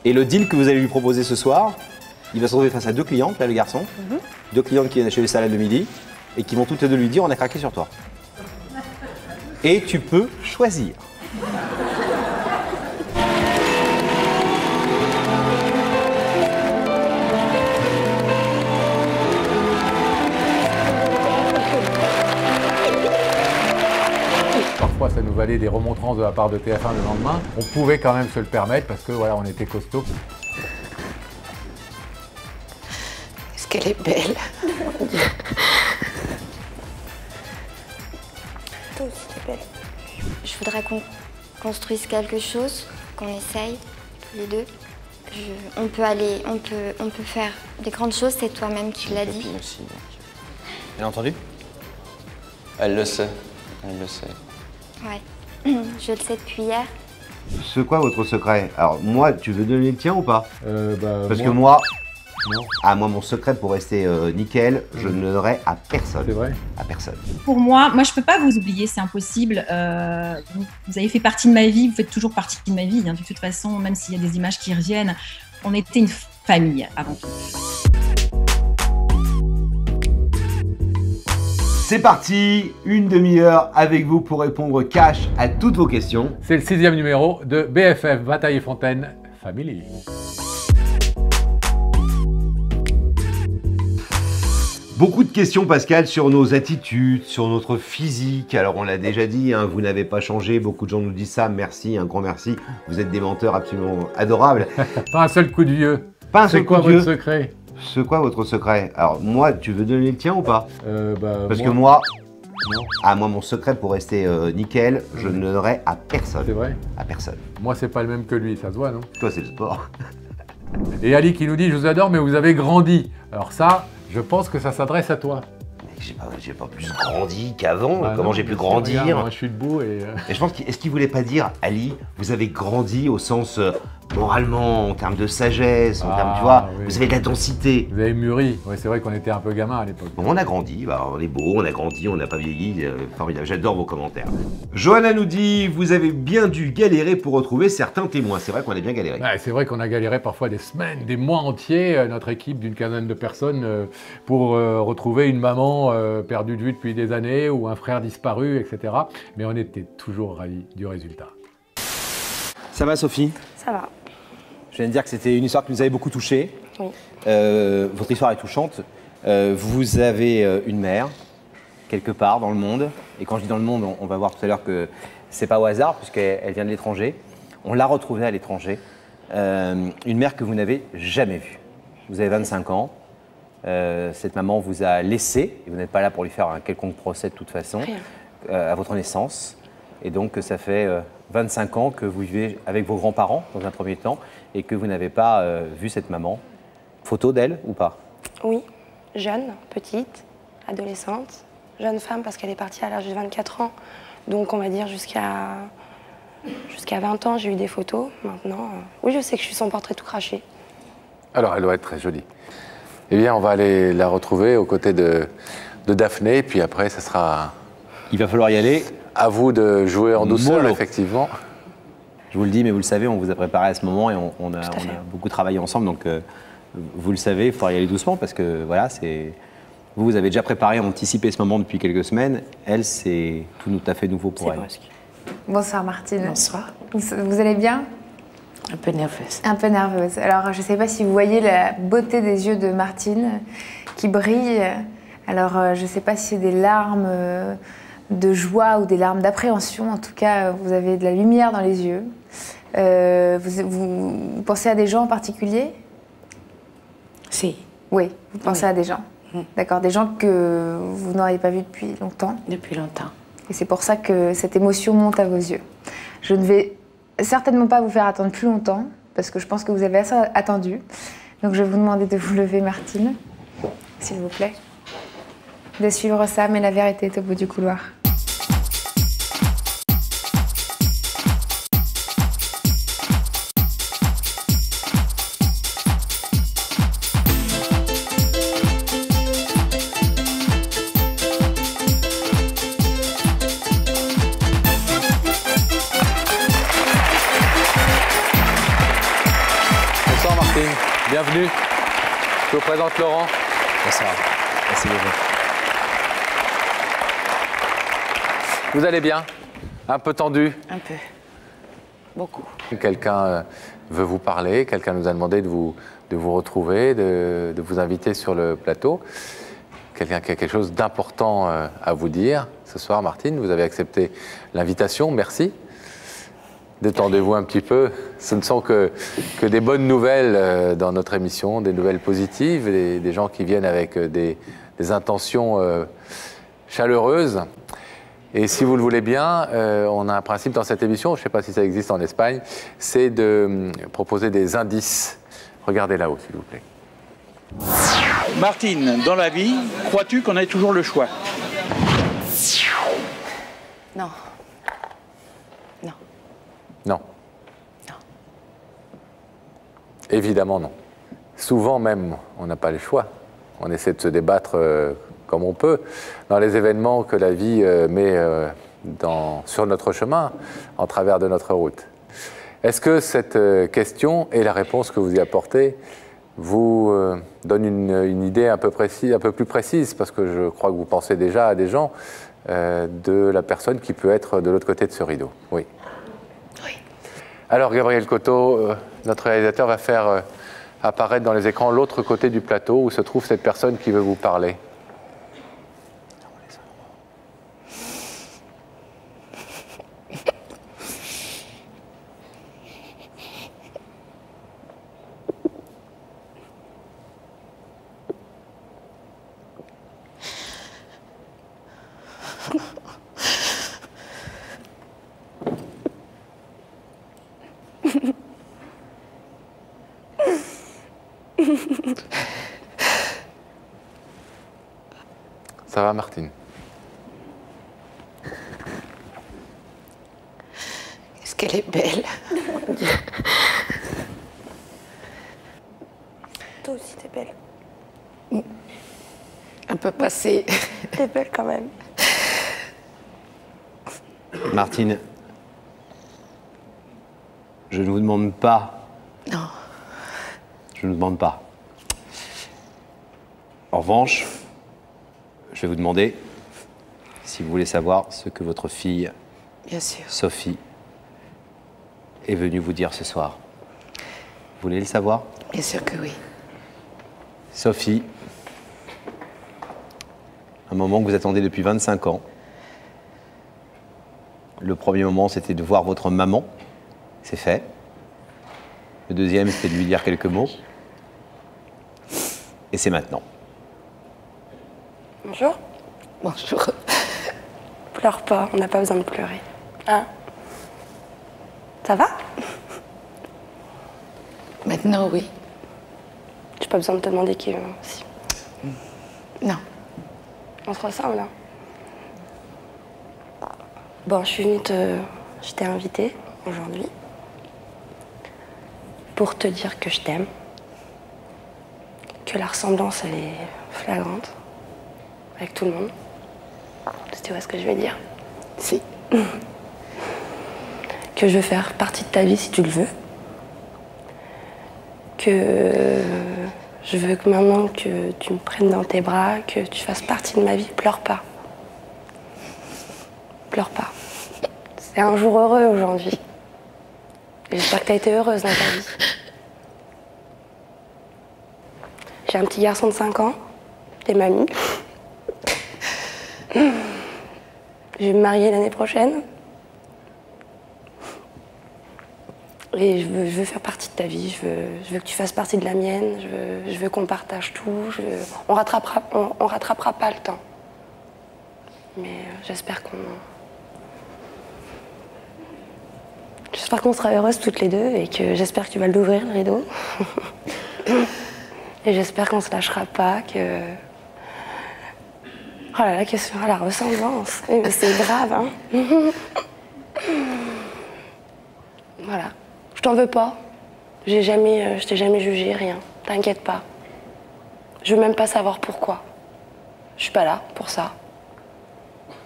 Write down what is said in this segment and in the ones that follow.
Et le deal que vous allez lui proposer ce soir, il va se retrouver face à 2 clientes, là le garçon, 2 clientes qui viennent acheter les salades de midi et qui vont toutes les deux lui dire on a craqué sur toi. Et tu peux choisir. Parfois, ça nous valait des remontrances de la part de TF1 le lendemain. On pouvait quand même se le permettre parce que voilà, on était costaud. Est-ce qu'elle est belle? Toi aussi, t'es belle. Je voudrais qu'on construise quelque chose, qu'on essaye, tous les deux. On peut faire des grandes choses, c'est toi-même qui l'as dit. Aussi, donc. Elle a entendu? Elle le sait. Elle le sait. Ouais, je le sais depuis hier. C'est quoi votre secret? Alors moi, tu veux donner le tien ou pas? Parce que moi, moi, mon secret pour rester nickel, je ne le donnerai à personne. c'est vrai. À personne. Pour moi, je peux pas vous oublier, c'est impossible. Vous avez fait partie de ma vie, vous faites toujours partie de ma vie. Hein, de toute façon, même s'il y a des images qui reviennent, on était une famille avant tout. C'est parti, une demi-heure avec vous pour répondre cash à toutes vos questions. C'est le 6e numéro de BFF Bataille et Fontaine Family. Beaucoup de questions, Pascal, sur nos attitudes, sur notre physique. Alors, on l'a déjà dit, hein, vous n'avez pas changé. Beaucoup de gens nous disent ça. Merci, un grand merci. Vous êtes des menteurs absolument adorables. Pas un seul coup de vieux. Pas un seul C'est quoi coup de vieux. votre secret? C'est quoi votre secret? Alors, moi, tu veux donner le tien ou pas? Parce que moi, moi, mon secret pour rester nickel, je ne le donnerai à personne. c'est vrai. À personne. Moi, c'est pas le même que lui, ça se voit, non? Toi, c'est le sport. Et Ali qui nous dit « Je vous adore, mais vous avez grandi ». Alors ça, je pense que ça s'adresse à toi. J'ai pas plus grandi qu'avant. Ah Comment non, j'ai pu regarde, grandir? moi, je suis debout et... Et je pense est-ce qu'il voulait pas dire, Ali, vous avez grandi au sens moralement, en termes de sagesse, en termes, tu vois, oui. vous avez de la densité. Vous avez mûri. Ouais, c'est vrai qu'on était un peu gamin à l'époque. Bon, on a grandi, bah, on est beau, on a grandi, on n'a pas vieilli, formidable, j'adore vos commentaires. Johanna nous dit, vous avez bien dû galérer pour retrouver certains témoins. C'est vrai qu'on a bien galéré. Ouais, c'est vrai qu'on a galéré parfois des semaines, des mois entiers, notre équipe d'une quinzaine de personnes, pour retrouver une maman perdue de vue depuis des années ou un frère disparu, etc. Mais on était toujours ravis du résultat. Ça va Sophie? Ça va. Je viens de dire que c'était une histoire qui nous avait beaucoup touchés. Oui. Votre histoire est touchante. Vous avez une mère, quelque part dans le monde. Et quand je dis dans le monde, on va voir tout à l'heure que c'est pas au hasard, puisqu'elle vient de l'étranger. On l'a retrouvée à l'étranger. Une mère que vous n'avez jamais vue. Vous avez 25 ans. Cette maman vous a laissé, et vous n'êtes pas là pour lui faire un quelconque procès de toute façon, à votre naissance. Et donc ça fait 25 ans que vous vivez avec vos grands-parents dans un premier temps et que vous n'avez pas vu cette maman. Photo d'elle ou pas? Oui, jeune, petite, adolescente, jeune femme parce qu'elle est partie à l'âge de 24 ans. Donc on va dire jusqu'à 20 ans, j'ai eu des photos. Maintenant, oui, je sais que je suis son portrait tout craché. Alors, elle doit être très jolie. Eh bien, on va aller la retrouver aux côtés de Daphné, et puis après, ça sera Il va falloir y aller. à vous de jouer en douceur, Mollo. effectivement. Je vous le dis, mais vous le savez, on vous a préparé à ce moment et on a à fait. beaucoup travaillé ensemble. Donc vous le savez, il faudra y aller doucement parce que voilà, vous avez déjà préparé, anticipé ce moment depuis quelques semaines. Elle, c'est tout à fait nouveau pour C'est elle. brusque. Bonsoir Martine. Bonsoir. Vous allez bien? Un peu nerveuse. Un peu nerveuse. Alors je ne sais pas si vous voyez la beauté des yeux de Martine qui brillent. Alors je ne sais pas si c'est des larmes de joie ou des larmes d'appréhension. En tout cas, vous avez de la lumière dans les yeux. Vous pensez à des gens en particulier? Si, Oui, vous pensez Oui. à des gens. D'accord, des gens que vous n'auriez pas vus depuis longtemps. depuis longtemps. Et c'est pour ça que cette émotion monte à vos yeux. Je ne vais certainement pas vous faire attendre plus longtemps, parce que je pense que vous avez assez attendu. Donc je vais vous demander de vous lever, Martine, s'il vous plaît. De suivre ça, mais la vérité est au bout du couloir. Martine, bienvenue. Je vous présente Laurent. Bonsoir. Merci beaucoup. Vous allez bien? Un peu tendu? Un peu. Beaucoup. Quelqu'un veut vous parler, quelqu'un nous a demandé de vous retrouver, de vous inviter sur le plateau. Quelqu'un qui a quelque chose d'important à vous dire. Ce soir, Martine, vous avez accepté l'invitation, merci. Détendez-vous un petit peu. Ce ne sont que des bonnes nouvelles dans notre émission, des nouvelles positives, des gens qui viennent avec des intentions chaleureuses. Et si vous le voulez bien, on a un principe dans cette émission, je ne sais pas si ça existe en Espagne, c'est de proposer des indices. Regardez là-haut, s'il vous plaît. Martine, dans la vie, crois-tu qu'on ait toujours le choix? Non. Non. Non. Non. Évidemment non. Souvent même, on n'a pas le choix. On essaie de se débattre comme on peut dans les événements que la vie met sur notre chemin, en travers de notre route. Est-ce que cette question et la réponse que vous y apportez vous donne une idée un peu plus précise, parce que je crois que vous pensez déjà à des gens, de la personne qui peut être de l'autre côté de ce rideau. Oui. Oui. Alors Gabriel Coteau, notre réalisateur, va faire apparaître dans les écrans l'autre côté du plateau où se trouve cette personne qui veut vous parler. Ça va, Martine? Est-ce qu'elle est belle? Toi aussi, t'es belle. Un peu passée. T'es belle quand même. Martine, je ne vous demande pas. Non. Je ne vous demande pas. En revanche, je vais vous demander si vous voulez savoir ce que votre fille, Bien sûr. Sophie, est venue vous dire ce soir. Vous voulez le savoir? Bien sûr que oui. Sophie, un moment que vous attendez depuis 25 ans. Le premier moment, c'était de voir votre maman. C'est fait. Le deuxième, c'était de lui dire quelques mots. Et c'est maintenant. Bonjour. Bonjour. Pleure pas, on n'a pas besoin de pleurer. Hein? Ça va? Maintenant, oui. J'ai pas besoin de te demander qui si. Non. On se ressemble, là. Bon, je suis venue je t'ai invitée aujourd'hui pour te dire que je t'aime, que la ressemblance, elle est flagrante avec tout le monde. Tu vois ce que je veux dire? Si. Que je veux faire partie de ta vie si tu le veux. Que je veux que maintenant que tu me prennes dans tes bras, que tu fasses partie de ma vie. Pleure pas. Pleure pas. C'est un jour heureux aujourd'hui. J'espère que tu as été heureuse dans ta vie. J'ai un petit garçon de 5 ans. T'es mamie. Je vais me marier l'année prochaine. Et je veux faire partie de ta vie. Je veux que tu fasses partie de la mienne. Je veux qu'on partage tout. On rattrapera pas le temps. Mais j'espère qu'on sera heureuses toutes les deux et que j'espère que tu vas l'ouvrir, le rideau. Et j'espère qu'on se lâchera pas, que... Oh là là, question à la ressemblance. Mais c'est grave, hein. Voilà. Je t'en veux pas. Je t'ai jamais jugé, rien. T'inquiète pas. Je veux même pas savoir pourquoi. Je suis pas là pour ça.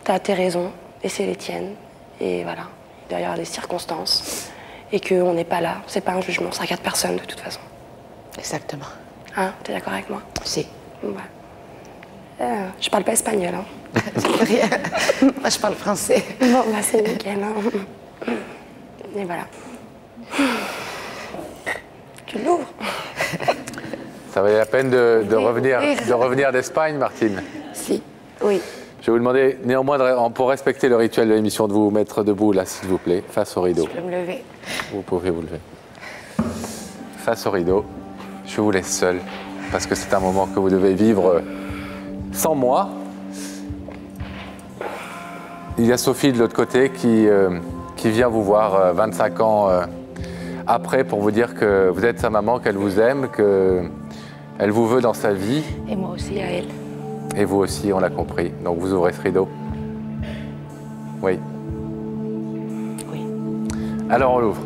T'as tes raisons, et c'est les tiennes. Et voilà. Il doit y avoir des circonstances. Et qu'on n'est pas là. C'est pas un jugement, ça regarde personne de toute façon. Exactement. Hein, t'es d'accord avec moi? Si. Bon, bah. Je parle pas espagnol, hein. Ça fait rien. Moi, je parle français. Bon, bah c'est nickel, hein. Et voilà. Tu l'ouvres? Ça valait la peine de revenir d'Espagne, Martine? Si. Oui. Je vais vous demander néanmoins, pour respecter le rituel de l'émission, de vous mettre debout là, s'il vous plaît, face au rideau. Je peux me lever. Vous pouvez vous lever. Face au rideau, je vous laisse seul, parce que c'est un moment que vous devez vivre sans moi. Il y a Sophie de l'autre côté qui vient vous voir 25 ans après pour vous dire que vous êtes sa maman, qu'elle vous aime, qu'elle vous veut dans sa vie. Et moi aussi à elle. Et vous aussi, on l'a compris. Donc vous ouvrez ce rideau. Oui. Oui. Alors on l'ouvre.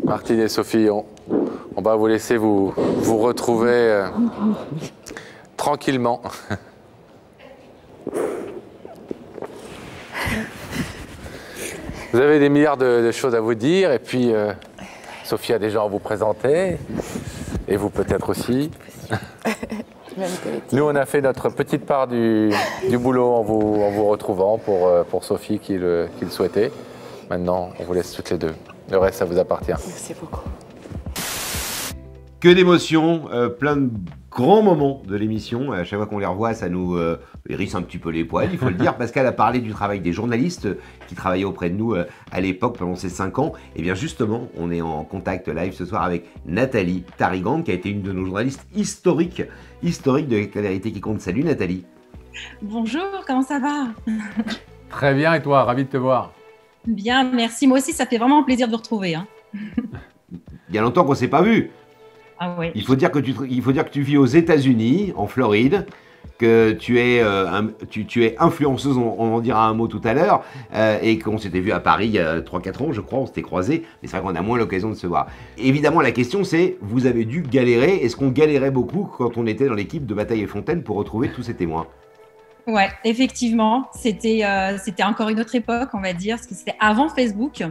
Martine et Sophie, on va vous laisser vous retrouver tranquillement. Vous avez des milliards de choses à vous dire, et puis Sophie a des gens à vous présenter, et vous peut-être aussi. Nous, on a fait notre petite part du boulot en vous retrouvant pour Sophie qui le souhaitait. Maintenant, on vous laisse toutes les deux. Le reste, ça vous appartient. Merci beaucoup. Que d'émotions, plein de grands moments de l'émission. À chaque fois qu'on les revoit, ça nous hérisse un petit peu les poils, il faut le dire. Pascal a parlé du travail des journalistes qui travaillaient auprès de nous à l'époque, pendant ces 5 ans. Et bien justement, on est en contact live ce soir avec Nathalie Tarigand, qui a été une de nos journalistes historiques de La Vérité qui compte. Salut Nathalie. Bonjour, comment ça va? Très bien, et toi? Ravi de te voir. Bien, merci. Moi aussi, ça fait vraiment plaisir de vous retrouver. Hein. Il y a longtemps qu'on ne s'est pas vu. Ah ouais. Il faut dire que tu vis aux États-Unis, en Floride, que tu es influenceuse, on en dira un mot tout à l'heure, et qu'on s'était vu à Paris il y a 3-4 ans, je crois, on s'était croisés, mais c'est vrai qu'on a moins l'occasion de se voir. Évidemment, la question c'est, vous avez dû galérer, est-ce qu'on galérait beaucoup quand on était dans l'équipe de Bataille et Fontaine pour retrouver tous ces témoins? Ouais, effectivement, c'était encore une autre époque, on va dire, parce que c'était avant Facebook.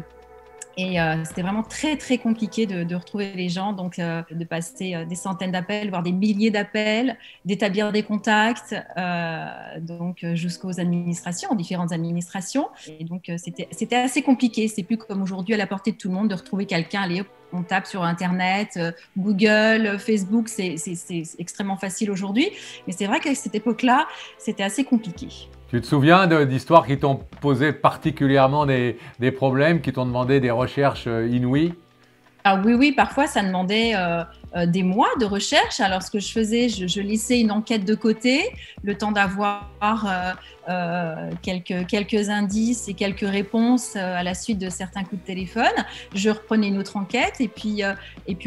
Et c'était vraiment très, très compliqué de retrouver les gens, donc de passer des centaines d'appels, voire des milliers d'appels, d'établir des contacts, donc jusqu'aux administrations, différentes administrations. Et donc, c'était assez compliqué. C'est plus comme aujourd'hui à la portée de tout le monde de retrouver quelqu'un. Allez, on tape sur Internet, Google, Facebook, c'est extrêmement facile aujourd'hui. Mais c'est vrai qu'à cette époque-là, c'était assez compliqué. Tu te souviens d'histoires qui t'ont posé particulièrement des problèmes, qui t'ont demandé des recherches inouïes? Ah oui, parfois ça demandait des mois de recherche. Alors ce que je faisais, je laissais une enquête de côté, le temps d'avoir quelques indices et quelques réponses à la suite de certains coups de téléphone. Je reprenais une autre enquête et puis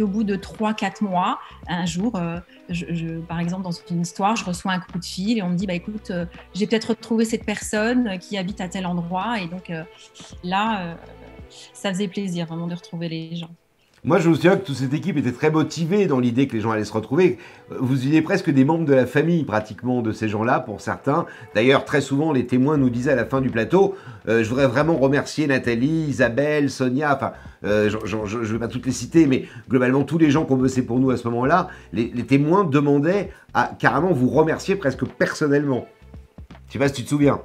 au bout de 3-4 mois, un jour, par exemple dans une histoire, je reçois un coup de fil et on me dit écoute, j'ai peut-être retrouvé cette personne qui habite à tel endroit, et donc là, ça faisait plaisir vraiment de retrouver les gens. Moi, je me souviens que toute cette équipe était très motivée dans l'idée que les gens allaient se retrouver. Vous étiez presque des membres de la famille, pratiquement, de ces gens-là, pour certains. D'ailleurs, très souvent, les témoins nous disaient à la fin du plateau je voudrais vraiment remercier Nathalie, Isabelle, Sonia, enfin, je ne vais pas toutes les citer, mais globalement, tous les gens qui ont bossé pour nous à ce moment-là, les témoins demandaient à carrément vous remercier presque personnellement. Je ne sais pas si tu te souviens.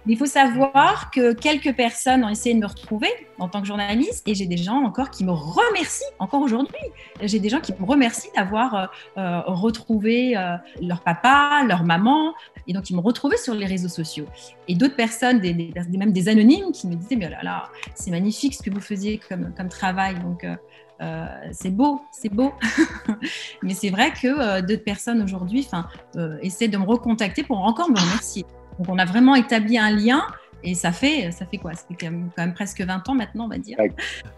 Il faut savoir que quelques personnes ont essayé de me retrouver en tant que journaliste, et j'ai des gens encore qui me remercient, encore aujourd'hui. J'ai des gens qui me remercient d'avoir retrouvé leur papa, leur maman, et donc ils m'ont retrouvé sur les réseaux sociaux. Et d'autres personnes, même des anonymes, qui me disaient mais oh là là, c'est magnifique ce que vous faisiez comme travail. Donc c'est beau. Mais c'est vrai que d'autres personnes aujourd'hui essaient de me recontacter pour encore me remercier. Donc, on a vraiment établi un lien, et ça fait quoi? Ça fait quand même presque 20 ans maintenant, on va dire.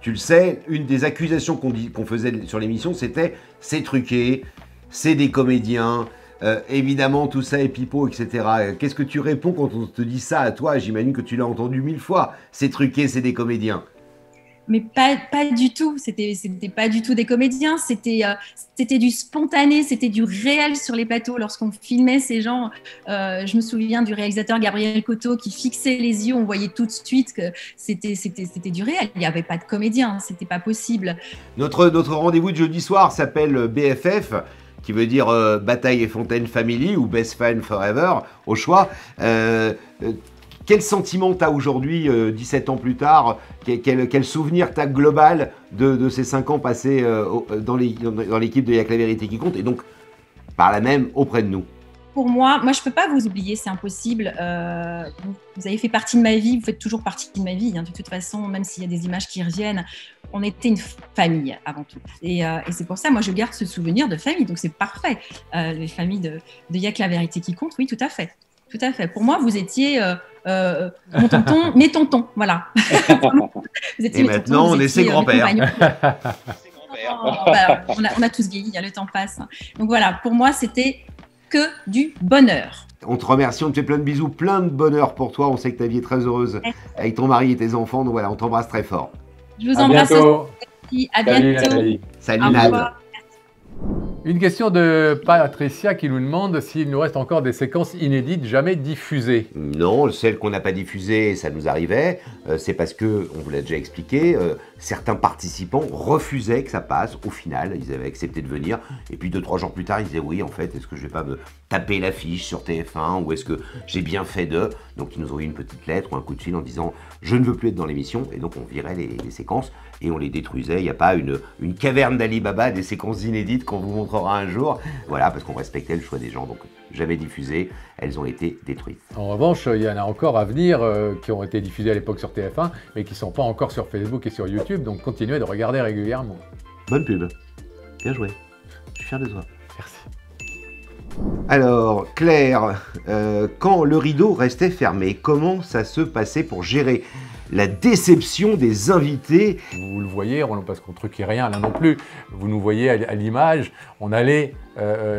Tu le sais, une des accusations qu'on faisait sur l'émission, c'était « c'est truqué, c'est des comédiens, évidemment tout ça est pipeau, etc. Qu'est-ce que tu réponds quand on te dit ça à toi? J'imagine que tu l'as entendu 1000 fois. C'est truqué, c'est des comédiens. Mais pas du tout, c'était pas du tout des comédiens, c'était du spontané, c'était du réel sur les plateaux. Lorsqu'on filmait ces gens, je me souviens du réalisateur Gabriel Coteau qui fixait les yeux, on voyait tout de suite que c'était du réel, il n'y avait pas de comédien, c'était pas possible. Notre rendez-vous de jeudi soir s'appelle BFF, qui veut dire Bataille et Fontaine Family ou Best Fan Forever, au choix. Quel sentiment t'as aujourd'hui, 17 ans plus tard? Quel souvenir t'as global de ces 5 ans passés dans l'équipe de Y'a que la vérité qui compte, et donc par là même auprès de nous? Pour moi, je ne peux pas vous oublier, c'est impossible. Vous avez fait partie de ma vie, vous faites toujours partie de ma vie. Hein, de toute façon, même s'il y a des images qui reviennent, on était une famille avant tout. Et c'est pour ça, moi, je garde ce souvenir de famille, donc c'est parfait. Les familles de Y'a que la vérité qui compte, oui, tout à fait. Tout à fait. Pour moi, vous étiez mon tonton, mes tontons, voilà. Vous étiez et maintenant, on est ses grands-pères. Voilà, on a tous vieilli, le temps passe. Donc voilà, pour moi, c'était que du bonheur. On te remercie, on te fait plein de bisous, plein de bonheur pour toi. On sait que ta vie est très heureuse avec ton mari et tes enfants. Donc voilà, on t'embrasse très fort. Je vous embrasse aussi. À bientôt. Salut Nad. Une question de Patricia qui nous demande s'il nous reste encore des séquences inédites jamais diffusées. Non, celles qu'on n'a pas diffusées, ça nous arrivait. C'est parce que, on vous l'a déjà expliqué, certains participants refusaient que ça passe. Au final, ils avaient accepté de venir. Et puis 2-3 jours plus tard, ils disaient oui, en fait, est-ce que je vais pas me taper l'affiche sur TF1 ou est-ce que j'ai bien fait de... Donc ils nous ont eu une petite lettre ou un coup de fil en disant je ne veux plus être dans l'émission. Et donc on virait les séquences et on les détruisait. Il n'y a pas une caverne d'Ali Baba, des séquences inédites qu'on vous montrera un jour. Voilà, parce qu'on respectait le choix des gens. Donc jamais diffusées, elles ont été détruites. En revanche, il y en a encore à venir qui ont été diffusées à l'époque sur TF1, mais qui ne sont pas encore sur Facebook et sur YouTube. Donc continuez de regarder régulièrement. Bonne pub. Bien joué. Je suis fier de toi. Merci. Alors, Claire, quand le rideau restait fermé, comment ça se passait pour gérer la déception des invités? Vous le voyez, parce qu'on ne truquait rien là non plus, vous nous voyez à l'image, on allait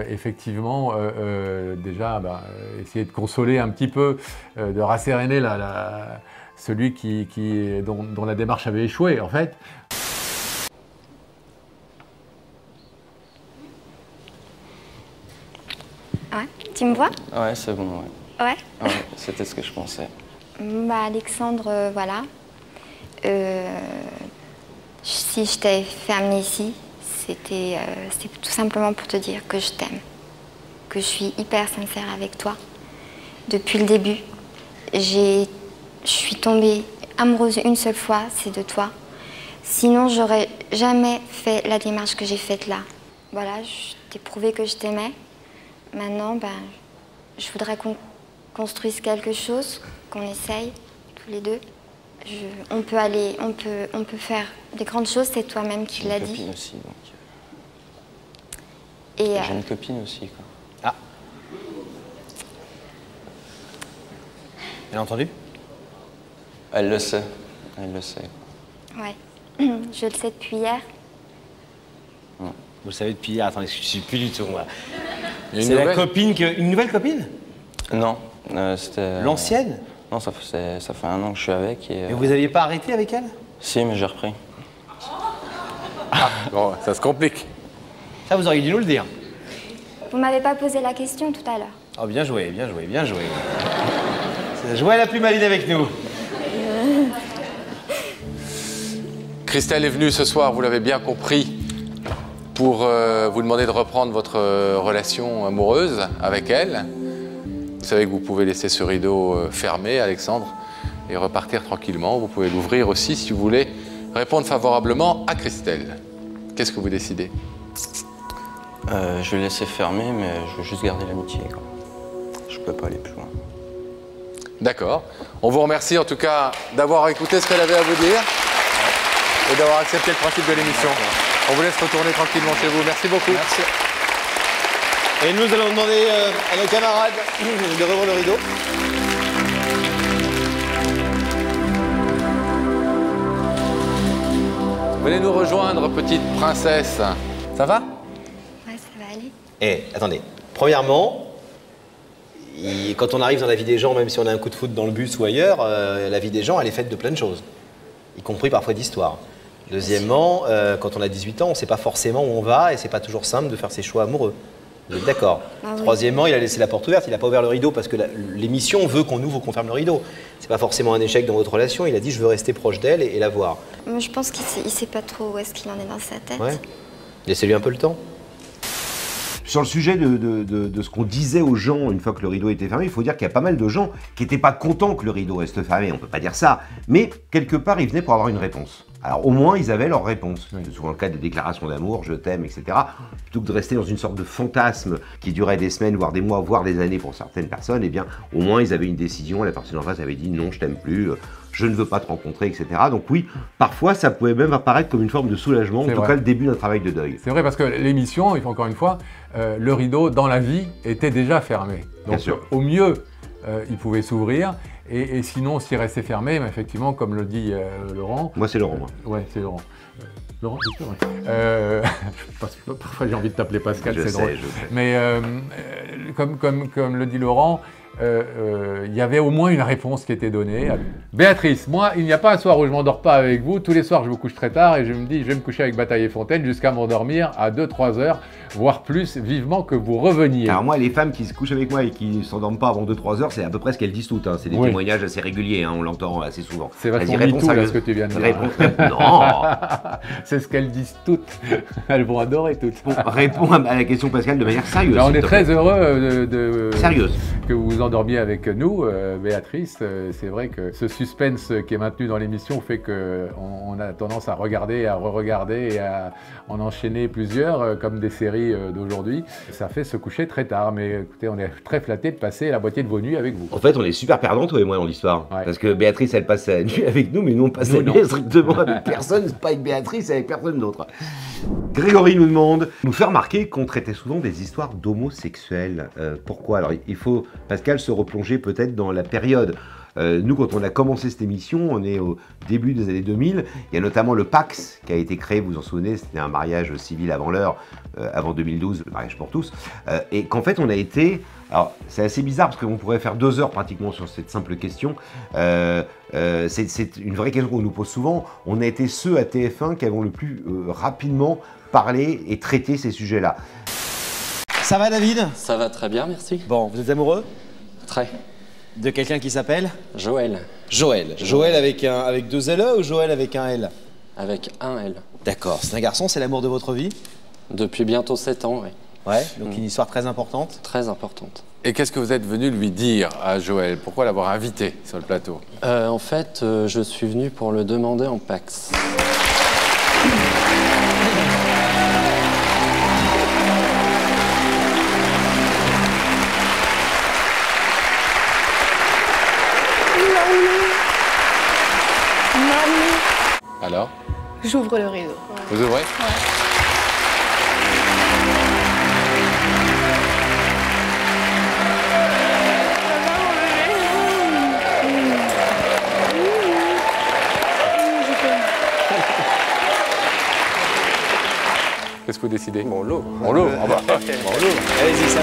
effectivement déjà essayer de consoler un petit peu, de rasséréner celui dont la démarche avait échoué en fait. Ouais, tu me vois? Ouais, c'est bon, ouais. Ouais? Ouais, c'était ce que je pensais. Alexandre, voilà. Si je t'ai fait amener ici, c'était tout simplement pour te dire que je t'aime. Que je suis hyper sincère avec toi. Depuis le début, je suis tombée amoureuse une seule fois, c'est de toi. Sinon, j'aurais jamais fait la démarche que j'ai faite là. Voilà, je t'ai prouvé que je t'aimais. Maintenant, je voudrais qu'on construise quelque chose, qu'on essaye, tous les deux. On peut faire des grandes choses, c'est toi-même qui l'as dit. J'ai une copine aussi, donc... Et j'ai une copine aussi, quoi. Ah. Elle a entendu? Elle le sait, elle le sait. Ouais, je le sais depuis hier. Vous le savez depuis hier, attendez, je ne suis plus du tout, moi. C'est la copine Une nouvelle copine? Non, c'était... L'ancienne? Non, ça fait 1 an que je suis avec et... Et vous n'aviez pas arrêté avec elle? Si, mais j'ai repris. Bon, ça se complique. Ça, vous auriez dû nous le dire. Vous m'avez pas posé la question tout à l'heure. Oh, bien joué, bien joué, bien joué. C'est joué à la plus maline avec nous. Christelle est venue ce soir, vous l'avez bien compris, pour vous demander de reprendre votre relation amoureuse avec elle. Vous savez que vous pouvez laisser ce rideau fermé, Alexandre, et repartir tranquillement. Vous pouvez l'ouvrir aussi si vous voulez répondre favorablement à Christelle. Qu'est-ce que vous décidez? Je vais laisser fermer, mais je veux juste garder l'amitié. Je peux pas aller plus loin. D'accord. On vous remercie en tout cas d'avoir écouté ce qu'elle avait à vous dire et d'avoir accepté le principe de l'émission. On vous laisse retourner tranquillement chez vous. Merci beaucoup. Merci. Et nous allons demander à nos camarades de revoir le rideau. Venez nous rejoindre, petite princesse. Ça va? Ouais, ça va aller. Eh, attendez. Premièrement, quand on arrive dans la vie des gens, même si on a un coup de foot dans le bus ou ailleurs, la vie des gens, elle est faite de plein de choses, y compris parfois d'histoire. Deuxièmement, quand on a 18 ans, on ne sait pas forcément où on va et c'est pas toujours simple de faire ses choix amoureux. Vous êtes d'accord? Ah oui. Troisièmement, il a laissé la porte ouverte, il n'a pas ouvert le rideau parce que l'émission veut qu'on ouvre ou qu'on ferme le rideau. C'est pas forcément un échec dans votre relation, il a dit je veux rester proche d'elle et la voir. Mais je pense qu'il sait pas trop où est-ce qu'il en est dans sa tête. Ouais. Laissez-lui un peu le temps. Sur le sujet de ce qu'on disait aux gens une fois que le rideau était fermé, il faut dire qu'il y a pas mal de gens qui n'étaient pas contents que le rideau reste fermé, on ne peut pas dire ça, mais quelque part ils venaient pour avoir une réponse. Alors au moins ils avaient leur réponse. C'est souvent le cas des déclarations d'amour, je t'aime, etc. Plutôt que de rester dans une sorte de fantasme qui durait des semaines, voire des mois, voire des années pour certaines personnes, eh bien au moins ils avaient une décision, la personne en face avait dit non, je t'aime plus, je ne veux pas te rencontrer, etc. Donc oui, parfois ça pouvait même apparaître comme une forme de soulagement, en tout cas le début d'un travail de deuil. C'est vrai parce que l'émission, il faut encore une fois, le rideau dans la vie était déjà fermé. Donc au mieux, il pouvait s'ouvrir. Et sinon, s'il restait fermé, mais effectivement, comme le dit Laurent... Moi, c'est Laurent. Moi. Ouais, c'est Laurent. Laurent, c'est vrai. Parfois, j'ai envie de t'appeler Pascal, c'est drôle. Je sais. Mais comme le dit Laurent, il y avait au moins une réponse qui était donnée. Béatrice, moi, il n'y a pas un soir où je ne m'endors pas avec vous. Tous les soirs, je me couche très tard et je me dis, je vais me coucher avec Bataille et Fontaine jusqu'à m'endormir à 2-3 heures, voire plus, vivement que vous reveniez. Alors moi, les femmes qui se couchent avec moi et qui ne s'endorment pas avant 2-3 heures, c'est à peu près ce qu'elles disent toutes. Hein. C'est des témoignages assez réguliers, hein. On l'entend assez souvent. C'est vachement MeToo, là, ce que tu viens de dire. Non. C'est ce qu'elles disent toutes. Elles vont adorer toutes. Bon, réponds à la question Pascal de manière sérieuse. Là, on est très heureux Sérieuse. Que vous vous endormiez avec nous, Béatrice. C'est vrai que ce suspense qui est maintenu dans l'émission fait qu'on a tendance à regarder, à re-regarder et à en enchaîner plusieurs, comme des séries d'aujourd'hui. Ça fait se coucher très tard, mais écoutez, on est très flattés de passer la moitié de vos nuits avec vous. En fait, on est super perdants, toi et moi, dans l'histoire. Ouais. Parce que Béatrice, elle passe la nuit avec nous, mais nous, on passe la nuit strictement avec personne, pas avec Béatrice, avec personne d'autre. Grégory nous demande, nous fait remarquer qu'on traitait souvent des histoires d'homosexuels. Pourquoi? Alors, il faut, Pascal, se replonger peut-être dans la période. Nous, quand on a commencé cette émission, on est au début des années 2000. Il y a notamment le PACS qui a été créé, vous vous en souvenez, c'était un mariage civil avant l'heure, avant 2012, le mariage pour tous. Et qu'en fait, on a été... Alors, c'est assez bizarre parce qu'on pourrait faire 2 heures pratiquement sur cette simple question. C'est une vraie question qu'on nous pose souvent. On a été ceux à TF1 qui avons le plus rapidement parlé et traité ces sujets-là. Ça va, David? Ça va très bien, merci. Bon, vous êtes amoureux? Très. De quelqu'un qui s'appelle? Joël. Joël. Joël avec 2 LE ou Joël avec un L? Avec un L. D'accord. C'est un garçon, c'est l'amour de votre vie? Depuis bientôt 7 ans, oui. Ouais, donc une histoire très importante? Très importante. Et qu'est-ce que vous êtes venu lui dire à Joël? Pourquoi l'avoir invité sur le plateau? En fait, je suis venu pour le demander en PACS. Alors? J'ouvre le rideau. Vous ouvrez? Qu'est-ce que vous décidez? Bon, l'eau. On l'ouvre. Bon, l'ouvre. Allez-y, ça.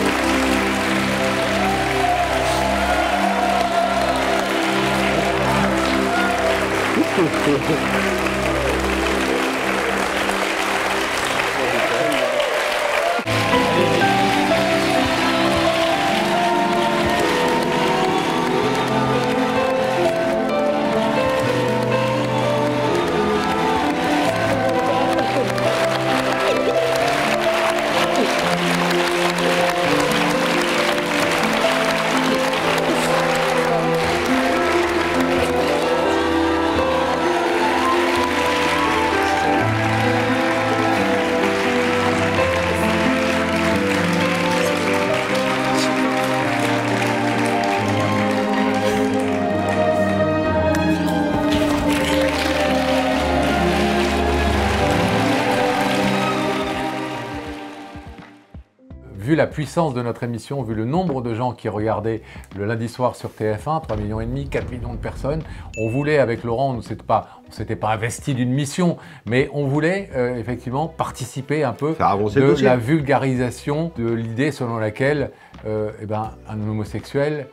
la puissance de notre émission, vu le nombre de gens qui regardaient le lundi soir sur TF1, 3,5 millions, 4 millions de personnes. On voulait, avec Laurent, on ne s'était pas investi d'une mission, mais on voulait effectivement participer un peu de la vulgarisation de l'idée selon laquelle un homosexuel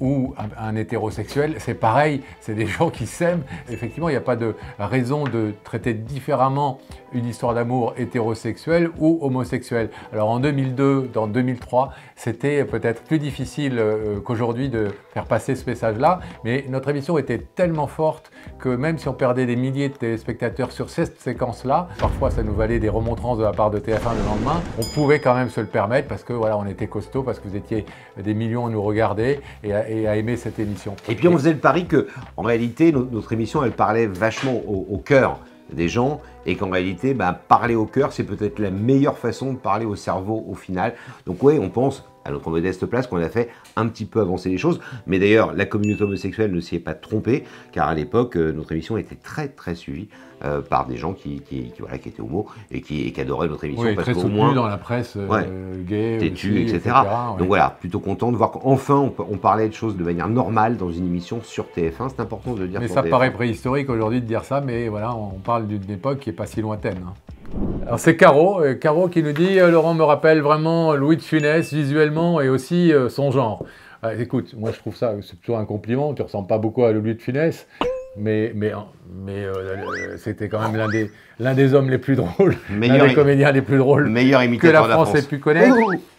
ou un hétérosexuel, c'est pareil, c'est des gens qui s'aiment. Effectivement, il n'y a pas de raison de traiter différemment une histoire d'amour hétérosexuelle ou homosexuelle. Alors en 2002, dans 2003, c'était peut-être plus difficile qu'aujourd'hui de faire passer ce message-là, mais notre émission était tellement forte que même si on perdait des milliers de téléspectateurs sur cette séquence-là, parfois ça nous valait des remontrances de la part de TF1 le lendemain, on pouvait quand même se le permettre parce que voilà, on était costaud, parce que vous étiez des millions à nous regarder et à aimer cette émission. Et puis on faisait le pari que, en réalité, notre émission, elle parlait vachement au cœur des gens, et qu'en réalité, parler au cœur, c'est peut-être la meilleure façon de parler au cerveau au final. Donc oui, on pense, à notre modeste place, qu'on a fait un petit peu avancer les choses. Mais d'ailleurs, la communauté homosexuelle ne s'y est pas trompée, car à l'époque, notre émission était très très suivie par des gens qui étaient homo et qui adoraient notre émission. Oui, parce très qu'au soutenu moins, dans la presse gay, têtu, aussi, etc. ouais. Donc voilà, plutôt content de voir qu'enfin on parlait de choses de manière normale dans une émission sur TF1. C'est important de le dire. Mais ça paraît préhistorique aujourd'hui de dire ça, mais voilà, on parle d'une époque qui n'est pas si lointaine. Alors c'est Caro qui nous dit « Laurent me rappelle vraiment Louis de Funès visuellement et aussi son genre ». Écoute, moi je trouve ça, c'est plutôt un compliment, tu ne ressembles pas beaucoup à Louis de Funès, mais c'était quand même l'un des hommes les plus drôles, l'un des comédiens les plus drôles que la France ait pu connaître.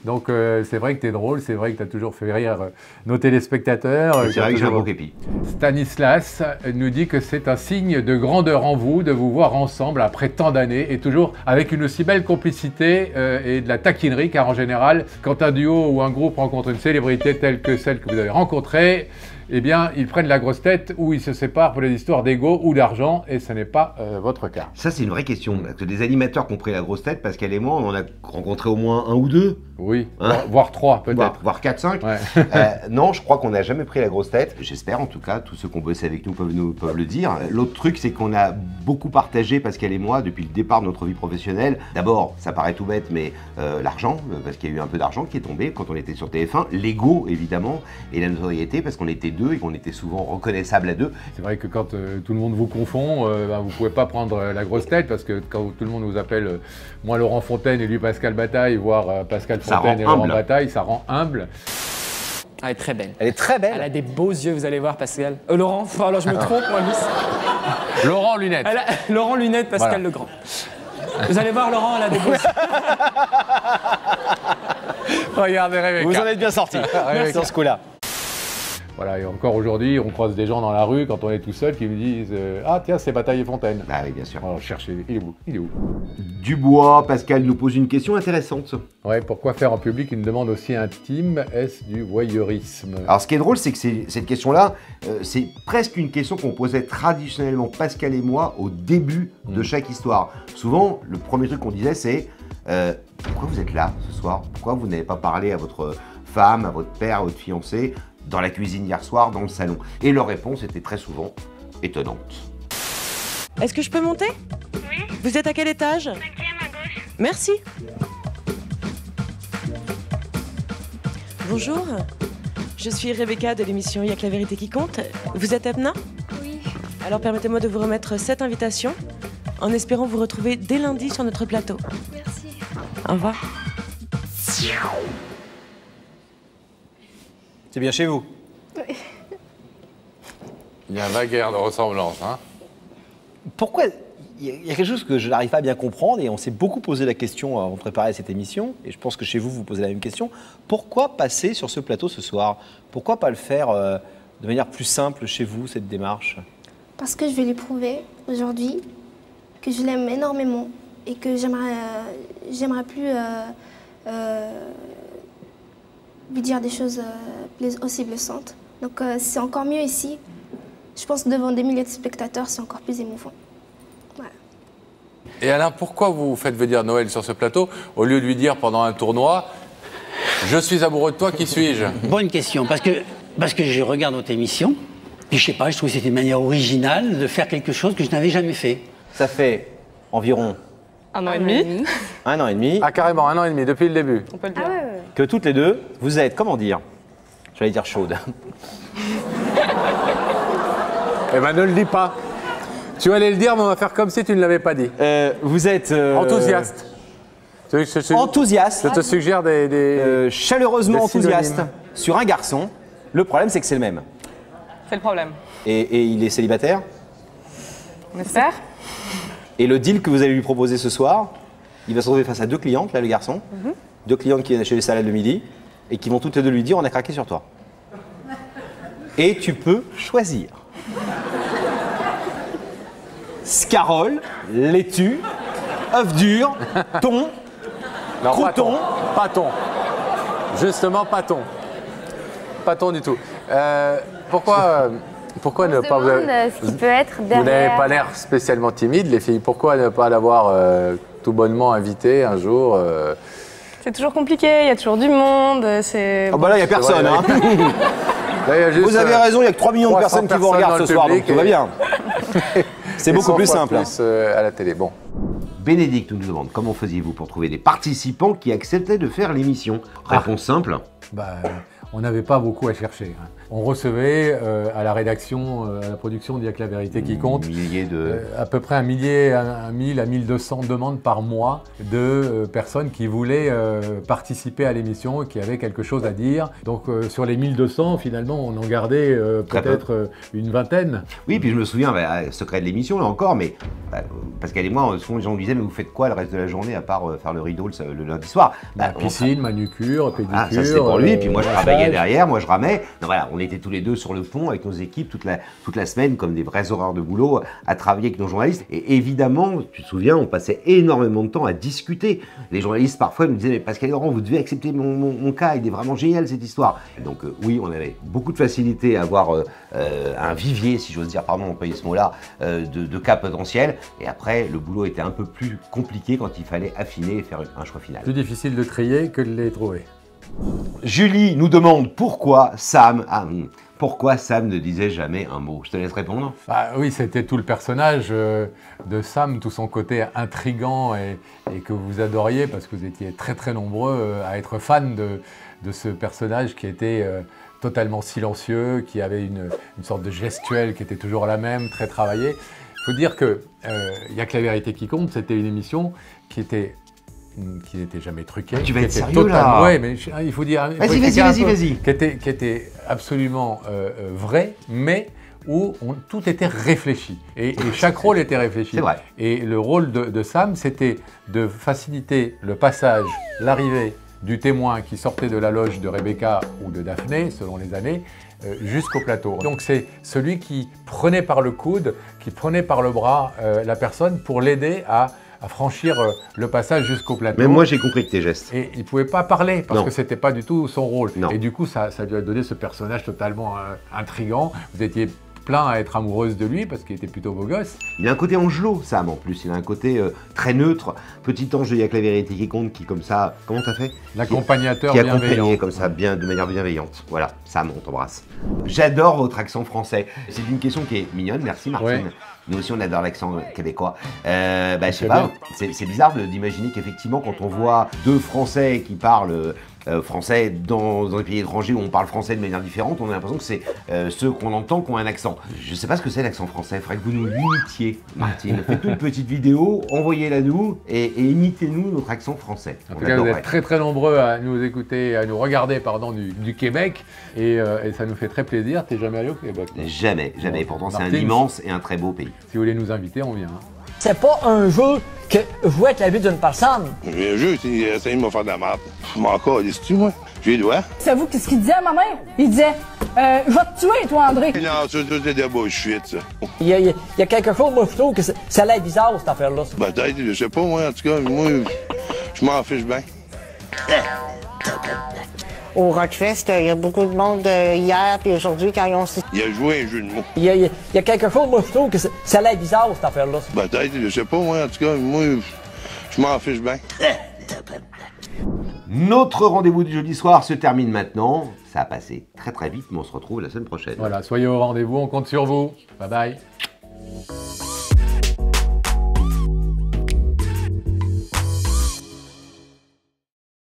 Donc c'est vrai que tu es drôle, c'est vrai que tu as toujours fait rire nos téléspectateurs. C'est vrai que j'ai un beau képi. Stanislas nous dit que c'est un signe de grandeur en vous de vous voir ensemble après tant d'années et toujours avec une aussi belle complicité et de la taquinerie, car en général, quand un duo ou un groupe rencontre une célébrité telle que celle que vous avez rencontrée, eh bien, ils prennent la grosse tête ou ils se séparent pour des histoires d'ego ou d'argent, et ce n'est pas votre cas. Ça, c'est une vraie question. Parce que des animateurs qui ont pris la grosse tête, Pascal et moi, on en a rencontré au moins un ou deux. Oui, voire trois peut-être. Voire 4-5. Ouais. Non, je crois qu'on n'a jamais pris la grosse tête. J'espère en tout cas, tous ceux qui ont bossé avec nous peuvent le dire. L'autre truc, c'est qu'on a beaucoup partagé, Pascal et moi, depuis le départ de notre vie professionnelle. D'abord, ça paraît tout bête, mais l'argent, parce qu'il y a eu un peu d'argent qui est tombé quand on était sur TF1. L'ego, évidemment, et la notoriété, parce qu'on était deux et qu'on était souvent reconnaissables à deux. C'est vrai que quand tout le monde vous confond, vous ne pouvez pas prendre la grosse tête, parce que quand tout le monde vous appelle, moi Laurent Fontaine et lui Pascal Bataille, voire Pascal Fontaine et Laurent Bataille, ça rend humble. Elle est très belle. Elle est très belle. Elle a des beaux yeux, vous allez voir, Pascal. Laurent, alors je me trompe, moi, Luce. Laurent Lunettes. Laurent Lunettes, Pascal Legrand. Vous allez voir, Laurent, elle a des beaux yeux. Regardez Rebecca. Vous en êtes bien sorti dans ce coup-là. Voilà, et encore aujourd'hui, on croise des gens dans la rue quand on est tout seul qui nous disent ah tiens, c'est Bataille et Fontaine. Ah oui, bien sûr. Alors cherchez, il est où Dubois, Pascal nous pose une question intéressante. Ouais, pourquoi faire en public une demande aussi intime? Est-ce du voyeurisme? Alors ce qui est drôle, c'est que cette question-là, c'est presque une question qu'on posait traditionnellement Pascal et moi au début de chaque histoire. Souvent, le premier truc qu'on disait, c'est pourquoi vous êtes là ce soir? Pourquoi vous n'avez pas parlé à votre femme, à votre père, à votre fiancé, dans la cuisine hier soir, dans le salon? Et leur réponse était très souvent étonnante. Est-ce que je peux monter? Oui. Vous êtes à quel étage? 5e à gauche. Merci. Bonjour, je suis Rebecca de l'émission Y'a que la vérité qui compte. Vous êtes Abna? Oui. Alors permettez-moi de vous remettre cette invitation, en espérant vous retrouver dès lundi sur notre plateau. Merci. Au revoir. C'est bien chez vous? Oui. Il y a un vague air de ressemblance, hein? Pourquoi? Il y a quelque chose que je n'arrive pas à bien comprendre, et on s'est beaucoup posé la question avant de préparer cette émission, et je pense que chez vous, vous posez la même question. Pourquoi passer sur ce plateau ce soir? Pourquoi pas le faire de manière plus simple chez vous, cette démarche? Parce que je vais lui prouver aujourd'hui que je l'aime énormément et que j'aimerais plus lui dire des choses aussi blessantes. Donc c'est encore mieux ici. Je pense que devant des milliers de spectateurs, c'est encore plus émouvant. Voilà. Et Alain, pourquoi vous faites venir Noël sur ce plateau au lieu de lui dire pendant un tournoi « Je suis amoureux de toi, qui suis-je » Bonne question, parce que je regarde votre émission, puis je sais pas, je trouve que c'était une manière originale de faire quelque chose que je n'avais jamais fait. Ça fait environ... 1 an et demi. 1 an et demi. Ah carrément, 1 an et demi, depuis le début. On peut le dire. que toutes les deux, vous êtes, comment dire, j'allais dire chaude. Eh ben ne le dis pas. Tu allais le dire, mais on va faire comme si tu ne l'avais pas dit. Vous êtes... enthousiaste. Enthousiaste. Je te suggère chaleureusement des synonymes. enthousiaste sur un garçon. Le problème, c'est que c'est le même. C'est le problème. Et il est célibataire. On espère. Et le deal que vous allez lui proposer ce soir, il va se retrouver face à 2 clientes, là, le garçon. Deux clientes qui viennent acheter les salades le midi et qui vont toutes les deux lui dire on a craqué sur toi. Et tu peux choisir. Scarole, laitue, œuf dur, thon, Non, crouton. Pas thon. Justement, pas thon. Pas thon du tout. Pourquoi ne pas... Ce qui peut être derrière... Vous n'avez pas l'air spécialement timide, les filles. Pourquoi ne pas l'avoir tout bonnement invité un jour C'est toujours compliqué, il y a toujours du monde. Ah bah là, il n'y a personne. Hein. Là, y a juste, vous avez raison, il y a que 3 millions de personnes qui vous regardent ce soir, donc tout va bien. C'est beaucoup plus simple. Plus, à la télé. Bon. Bénédicte nous demande comment faisiez-vous pour trouver des participants qui acceptaient de faire l'émission. Réponse simple. On n'avait pas beaucoup à chercher. On recevait à la rédaction, à la production d'Il y a que la vérité qui compte, à peu près 1 1000 à 1200 demandes par mois de personnes qui voulaient participer à l'émission et qui avaient quelque chose à dire. Donc sur les 1200, finalement, on en gardait peut-être une vingtaine. Oui, puis je me souviens, secret de l'émission, là encore, mais Pascal et moi, souvent les gens me disaient, mais vous faites quoi le reste de la journée à part faire le rideau le lundi soir? Piscine, manucure, pédicure. Ah, ça c'est pour lui, puis moi je travaillais derrière, moi je ramais. Non, voilà, on était tous les deux sur le pont avec nos équipes toute la semaine, comme des vrais horaires de boulot, à travailler avec nos journalistes. Et évidemment, tu te souviens, on passait énormément de temps à discuter. Les journalistes parfois me disaient, mais Pascal et Laurent, vous devez accepter mon cas, il est vraiment génial cette histoire. Et donc oui, on avait beaucoup de facilité à avoir un vivier, si j'ose dire, pardon d'employer ce mot-là, de cas potentiels. Et après, le boulot était un peu plus compliqué quand il fallait affiner et faire un choix final. Plus difficile de trier que de les trouver. Julie nous demande pourquoi Sam ne disait jamais un mot. Je te laisse répondre. Oui, c'était tout le personnage de Sam, tout son côté intriguant et que vous adoriez parce que vous étiez très très nombreux à être fans de ce personnage qui était totalement silencieux, qui avait une sorte de gestuelle qui était toujours la même, très travaillée. Il faut dire que Il y a que la vérité qui compte, c'était une émission qui n'était jamais truquée. Tu vas être sérieux là? Oui, mais il faut dire... Vas-y. Qui était absolument vrai, mais où tout était réfléchi. Et chaque rôle était réfléchi. C'est vrai. Et le rôle de Sam, c'était de faciliter le passage, l'arrivée du témoin qui sortait de la loge de Rebecca ou de Daphné, selon les années, jusqu'au plateau. Donc c'est celui qui prenait par le coude, qui prenait par le bras la personne pour l'aider à franchir le passage jusqu'au plateau. Mais moi j'ai compris que tes gestes. Et il ne pouvait pas parler parce que ce n'était pas du tout son rôle. Non. Et du coup ça lui a donné ce personnage totalement intriguant. Vous étiez plein à être amoureuse de lui parce qu'il était plutôt beau gosse. Il a un côté Angelot, Sam en plus. Il a un côté très neutre. Petit ange de Il y a que la vérité qui compte, qui comme ça... Comment t'as fait? L'accompagnateur qui bienveillant. accompagnait comme ça, de manière bienveillante. Voilà, Sam, on t'embrasse. J'adore votre accent français. C'est une question qui est mignonne, merci Martine. Ouais. Nous aussi on adore l'accent québécois. Je sais pas, c'est bizarre d'imaginer qu'effectivement quand on voit deux Français qui parlent français dans un pays étranger où on parle français de manière différente, on a l'impression que c'est ceux qu'on entend qui ont un accent. Je sais pas ce que c'est l'accent français, il faudrait que vous nous l'imitiez, Martine. Faites une petite vidéo, envoyez-la nous et imitez-nous notre accent français. En tout cas, vous êtes très très nombreux à nous écouter, à nous regarder du Québec et ça nous fait très plaisir. T'es jamais allé au Québec? Jamais. Pourtant, c'est un Martine, immense et un très beau pays. Si vous voulez nous inviter, on vient. C'est pas un jeu que jouer avec la vie d'une personne. Un jeu, il essaye de me faire de la merde. Je m'en calisse-tu, moi? J'ai les doigts. Savez-vous qu'est-ce qu'il disait à ma mère? Il disait je vais te tuer, toi, André. Non, ça, c'est de bullshit, ça. Il y a quelque chose, moi, je trouve que ça a l'air bizarre, cette affaire-là. Peut-être, je sais pas, moi, en tout cas, moi, je m'en fiche bien. Au Rockfest, il y a beaucoup de monde hier puis aujourd'hui quand ils ont... Il a joué un jeu de mots. Il y a quelque chose, moi, je trouve que ça a l'air bizarre, cette affaire-là. Peut-être, je sais pas, moi, en tout cas, moi, je m'en fiche bien. Notre rendez-vous du jeudi soir se termine maintenant. Ça a passé très très vite, mais on se retrouve la semaine prochaine. Voilà, soyez au rendez-vous, on compte sur vous. Bye bye.